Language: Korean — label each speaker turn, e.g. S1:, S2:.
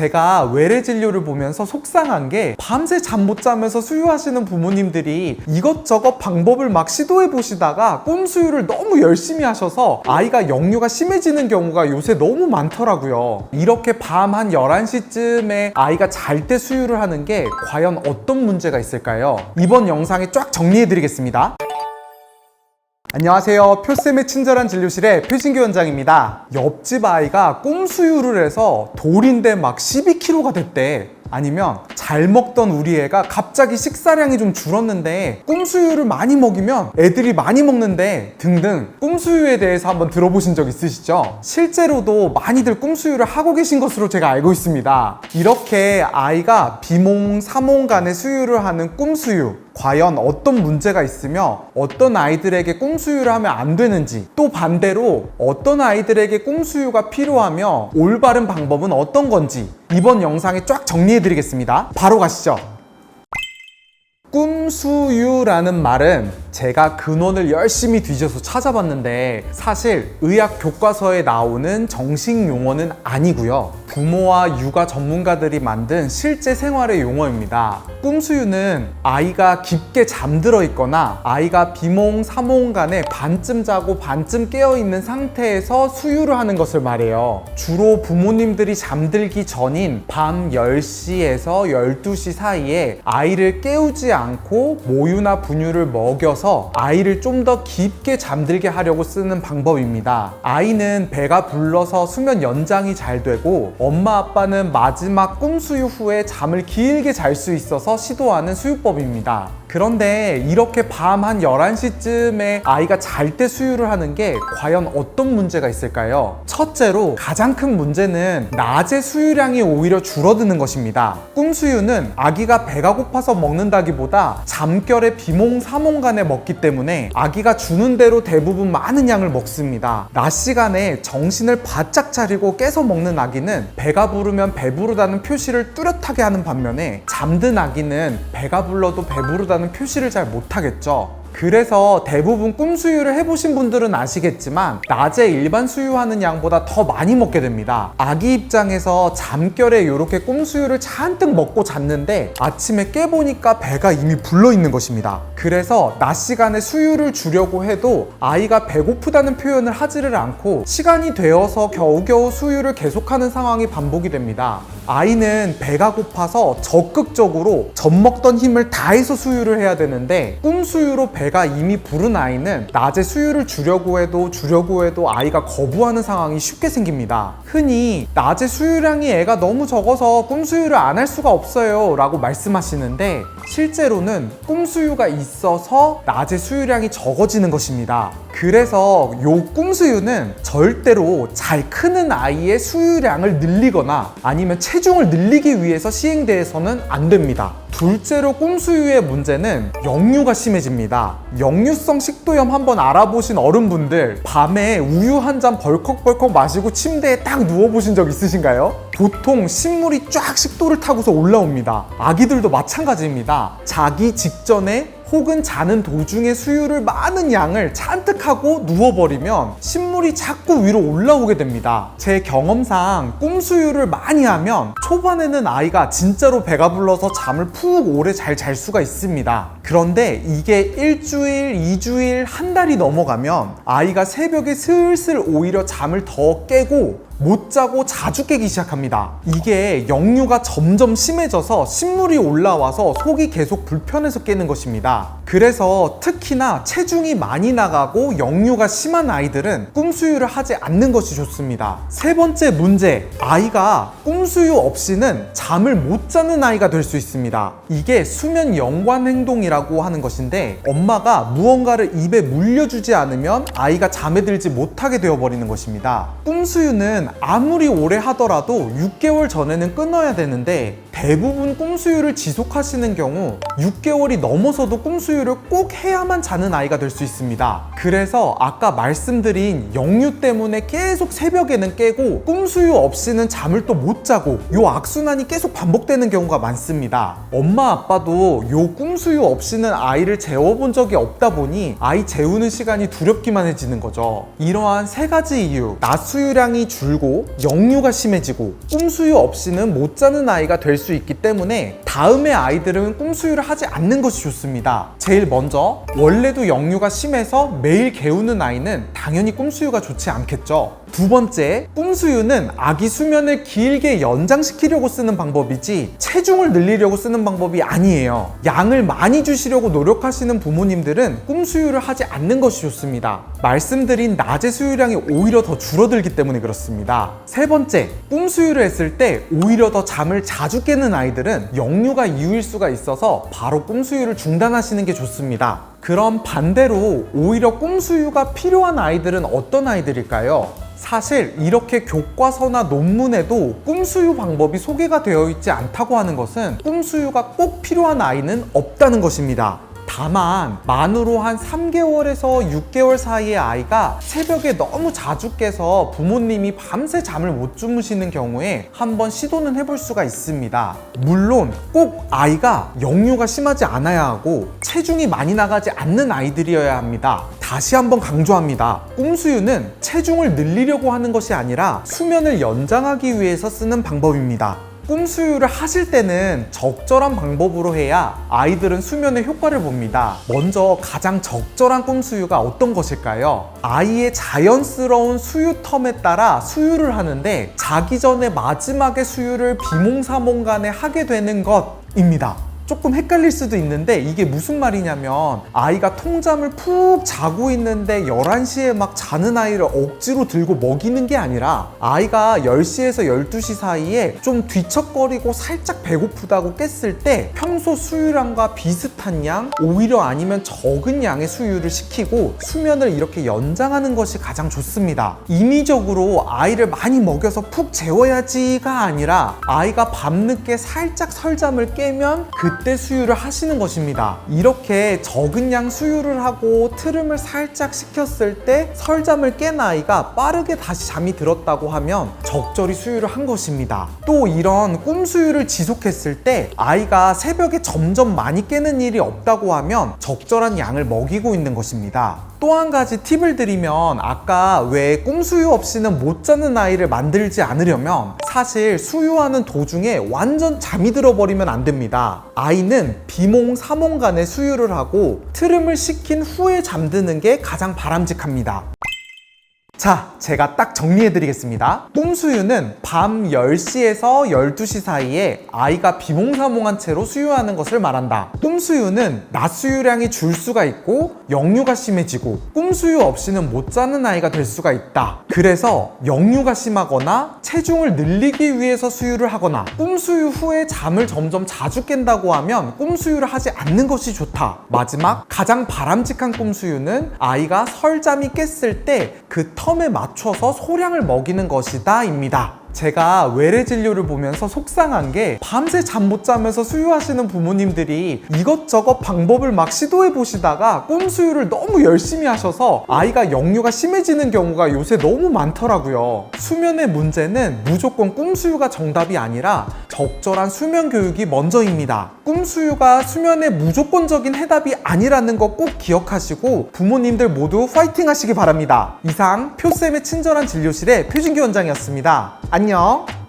S1: 제가 외래 진료를 보면서 속상한 게 밤새 잠 못 자면서 수유하시는 부모님들이 이것저것 방법을 막 시도해 보시다가 꿈 수유를 너무 열심히 하셔서 아이가 역류가 심해지는 경우가 요새 너무 많더라고요. 이렇게 밤 한 11시쯤에 아이가 잘 때 수유를 하는 게 과연 어떤 문제가 있을까요? 이번 영상에 쫙 정리해 드리겠습니다. 안녕하세요. 표쌤의 친절한 진료실의 표진규 원장입니다. 옆집 아이가 꿈 수유를 해서 돌인데 막 12kg가 됐대. 아니면 잘 먹던 우리 애가 갑자기 식사량이 좀 줄었는데 꿈수유를 많이 먹이면 애들이 많이 먹는데 등등 꿈수유에 대해서 한번 들어보신 적 있으시죠? 실제로도 많이들 꿈수유를 하고 계신 것으로 제가 알고 있습니다. 이렇게 아이가 비몽, 사몽 간의 수유를 하는 꿈수유, 과연 어떤 문제가 있으며 어떤 아이들에게 꿈수유를 하면 안 되는지, 또 반대로 어떤 아이들에게 꿈수유가 필요하며 올바른 방법은 어떤 건지 이번 영상에 쫙 정리해 드리겠습니다. 바로 가시죠. 꿈수유라는 말은 제가 근원을 열심히 뒤져서 찾아봤는데 사실 의학 교과서에 나오는 정식 용어는 아니고요. 부모와 육아 전문가들이 만든 실제 생활의 용어입니다. 꿈수유는 아이가 깊게 잠들어 있거나 아이가 비몽, 사몽 간에 반쯤 자고 반쯤 깨어 있는 상태에서 수유를 하는 것을 말해요. 주로 부모님들이 잠들기 전인 밤 10시에서 12시 사이에 아이를 깨우지 않고 모유나 분유를 먹여서 아이를 좀 더 깊게 잠들게 하려고 쓰는 방법입니다. 아이는 배가 불러서 수면 연장이 잘 되고 엄마 아빠는 마지막 꿈수유 후에 잠을 길게 잘 수 있어서 시도하는 수유법입니다. 그런데 이렇게 밤 한 11시쯤에 아이가 잘 때 수유를 하는 게 과연 어떤 문제가 있을까요? 첫째로 가장 큰 문제는 낮에 수유량이 오히려 줄어드는 것입니다. 꿈수유는 아기가 배가 고파서 먹는다기보다 잠결에 비몽, 사몽 간에 먹기 때문에 아기가 주는 대로 대부분 많은 양을 먹습니다. 낮 시간에 정신을 바짝 차리고 깨서 먹는 아기는 배가 부르면 배부르다는 표시를 뚜렷하게 하는 반면에 잠든 아기는 배가 불러도 배부르다는 표시를 잘 못하겠죠. 그래서 대부분 꿈수유를 해보신 분들은 아시겠지만 낮에 일반 수유하는 양보다 더 많이 먹게 됩니다. 아기 입장에서 잠결에 이렇게 꿈수유를 잔뜩 먹고 잤는데 아침에 깨보니까 배가 이미 불러있는 것입니다. 그래서 낮 시간에 수유를 주려고 해도 아이가 배고프다는 표현을 하지를 않고 시간이 되어서 겨우겨우 수유를 계속하는 상황이 반복이 됩니다. 아이는 배가 고파서 적극적으로 젖 먹던 힘을 다해서 수유를 해야 되는데 꿈수유로 배가 이미 부른 아이는 낮에 수유를 주려고 해도 아이가 거부하는 상황이 쉽게 생깁니다. 흔히 낮에 수유량이 애가 너무 적어서 꿈수유를 안 할 수가 없어요 라고 말씀하시는데 실제로는 꿈수유가 있어서 낮에 수유량이 적어지는 것입니다. 그래서 요 꿈수유는 절대로 잘 크는 아이의 수유량을 늘리거나 아니면 체중을 늘리기 위해서 시행돼서는 안 됩니다. 둘째로 꿈수유의 문제는 역류가 심해집니다. 역류성 식도염 한번 알아보신 어른분들 밤에 우유 한 잔 벌컥벌컥 마시고 침대에 딱 누워보신 적 있으신가요? 보통 신물이 쫙 식도를 타고서 올라옵니다. 아기들도 마찬가지입니다. 자기 직전에 혹은 자는 도중에 수유를 많은 양을 잔뜩 하고 누워버리면 신물이 자꾸 위로 올라오게 됩니다. 제 경험상 꿈수유를 많이 하면 초반에는 아이가 진짜로 배가 불러서 잠을 푹 오래 잘 잘 수가 있습니다. 그런데 이게 일주일, 2주일, 한 달이 넘어가면 아이가 새벽에 슬슬 오히려 잠을 더 깨고 못 자고 자주 깨기 시작합니다. 이게 역류가 점점 심해져서 신물이 올라와서 속이 계속 불편해서 깨는 것입니다. 그래서 특히나 체중이 많이 나가고 역류가 심한 아이들은 꿈수유를 하지 않는 것이 좋습니다. 세 번째 문제, 아이가 꿈수유 없이는 잠을 못 자는 아이가 될 수 있습니다. 이게 수면 연관 행동이라고 하는 것인데 엄마가 무언가를 입에 물려주지 않으면 아이가 잠에 들지 못하게 되어버리는 것입니다. 꿈수유는 아무리 오래 하더라도 6개월 전에는 끊어야 되는데 대부분 꿈수유를 지속하시는 경우 6개월이 넘어서도 꿈수유를 꼭 해야만 자는 아이가 될 수 있습니다. 그래서 아까 말씀드린 역류 때문에 계속 새벽에는 깨고 꿈수유 없이는 잠을 또 못 자고 요 악순환이 계속 반복되는 경우가 많습니다. 엄마 아빠도 요 꿈수유 없이는 아이를 재워본 적이 없다 보니 아이 재우는 시간이 두렵기만 해지는 거죠. 이러한 세 가지 이유, 낮 수유량이 줄고 역류가 심해지고 꿈수유 없이는 못 자는 아이가 될 수 있기 때문에 다음에 아이들은 꿈수유를 하지 않는 것이 좋습니다. 제일 먼저, 원래도 역류가 심해서 매일 개우는 아이는 당연히 꿈수유가 좋지 않겠죠. 두 번째, 꿈수유는 아기 수면을 길게 연장시키려고 쓰는 방법이지 체중을 늘리려고 쓰는 방법이 아니에요. 양을 많이 주시려고 노력하시는 부모님들은 꿈수유를 하지 않는 것이 좋습니다. 말씀드린 낮의 수유량이 오히려 더 줄어들기 때문에 그렇습니다. 세 번째, 꿈수유를 했을 때 오히려 더 잠을 자주 깨는 아이들은 역류가 이유일 수가 있어서 바로 꿈수유를 중단하시는 게 좋습니다. 그럼 반대로 오히려 꿈수유가 필요한 아이들은 어떤 아이들일까요? 사실 이렇게 교과서나 논문에도 꿈수유 방법이 소개가 되어 있지 않다고 하는 것은 꿈수유가 꼭 필요한 아이는 없다는 것입니다. 다만 만으로 한 3개월에서 6개월 사이의 아이가 새벽에 너무 자주 깨서 부모님이 밤새 잠을 못 주무시는 경우에 한번 시도는 해볼 수가 있습니다. 물론 꼭 아이가 역류가 심하지 않아야 하고 체중이 많이 나가지 않는 아이들이어야 합니다. 다시 한번 강조합니다. 꿈수유는 체중을 늘리려고 하는 것이 아니라 수면을 연장하기 위해서 쓰는 방법입니다. 꿈수유를 하실 때는 적절한 방법으로 해야 아이들은 수면에 효과를 봅니다. 먼저 가장 적절한 꿈수유가 어떤 것일까요? 아이의 자연스러운 수유 텀에 따라 수유를 하는데 자기 전에 마지막에 수유를 비몽사몽간에 하게 되는 것입니다. 조금 헷갈릴 수도 있는데 이게 무슨 말이냐면 아이가 통잠을 푹 자고 있는데 11시에 막 자는 아이를 억지로 들고 먹이는 게 아니라 아이가 10시에서 12시 사이에 좀 뒤척거리고 살짝 배고프다고 깼을 때 평소 수유량과 비슷한 양, 오히려 아니면 적은 양의 수유를 시키고 수면을 이렇게 연장하는 것이 가장 좋습니다. 임의적으로 아이를 많이 먹여서 푹 재워야지가 아니라 아이가 밤늦게 살짝 설잠을 깨면 그때 수유를 하시는 것입니다. 이렇게 적은 양 수유를 하고 트름을 살짝 시켰을 때 설잠을 깬 아이가 빠르게 다시 잠이 들었다고 하면 적절히 수유를 한 것입니다. 또 이런 꿈수유를 지속했을 때 아이가 새벽에 점점 많이 깨는 일이 없다고 하면 적절한 양을 먹이고 있는 것입니다. 또 한 가지 팁을 드리면 아까 왜 꿈수유 없이는 못 자는 아이를 만들지 않으려면 사실 수유하는 도중에 완전 잠이 들어버리면 안 됩니다. 아이는 비몽사몽간에 수유를 하고 트름을 시킨 후에 잠드는 게 가장 바람직합니다. 자, 제가 딱 정리해드리겠습니다. 꿈수유는 밤 10시에서 12시 사이에 아이가 비몽사몽한 채로 수유하는 것을 말한다. 꿈수유는 낮 수유량이 줄 수가 있고 역류가 심해지고 꿈수유 없이는 못 자는 아이가 될 수가 있다. 그래서 역류가 심하거나 체중을 늘리기 위해서 수유를 하거나 꿈수유 후에 잠을 점점 자주 깬다고 하면 꿈수유를 하지 않는 것이 좋다. 마지막, 가장 바람직한 꿈수유는 아이가 설잠이 깼을 때 그 텀에 맞춰서 소량을 먹이는 것이다 입니다. 제가 외래 진료를 보면서 속상한 게 밤새 잠 못 자면서 수유하시는 부모님들이 이것저것 방법을 막 시도해 보시다가 꿈수유를 너무 열심히 하셔서 아이가 역류가 심해지는 경우가 요새 너무 많더라고요. 수면의 문제는 무조건 꿈수유가 정답이 아니라 적절한 수면 교육이 먼저입니다. 꿈수유가 수면의 무조건적인 해답이 아니라는 거 꼭 기억하시고 부모님들 모두 파이팅 하시기 바랍니다. 이상 표쌤의 친절한 진료실의 표준기 원장이었습니다. 안녕.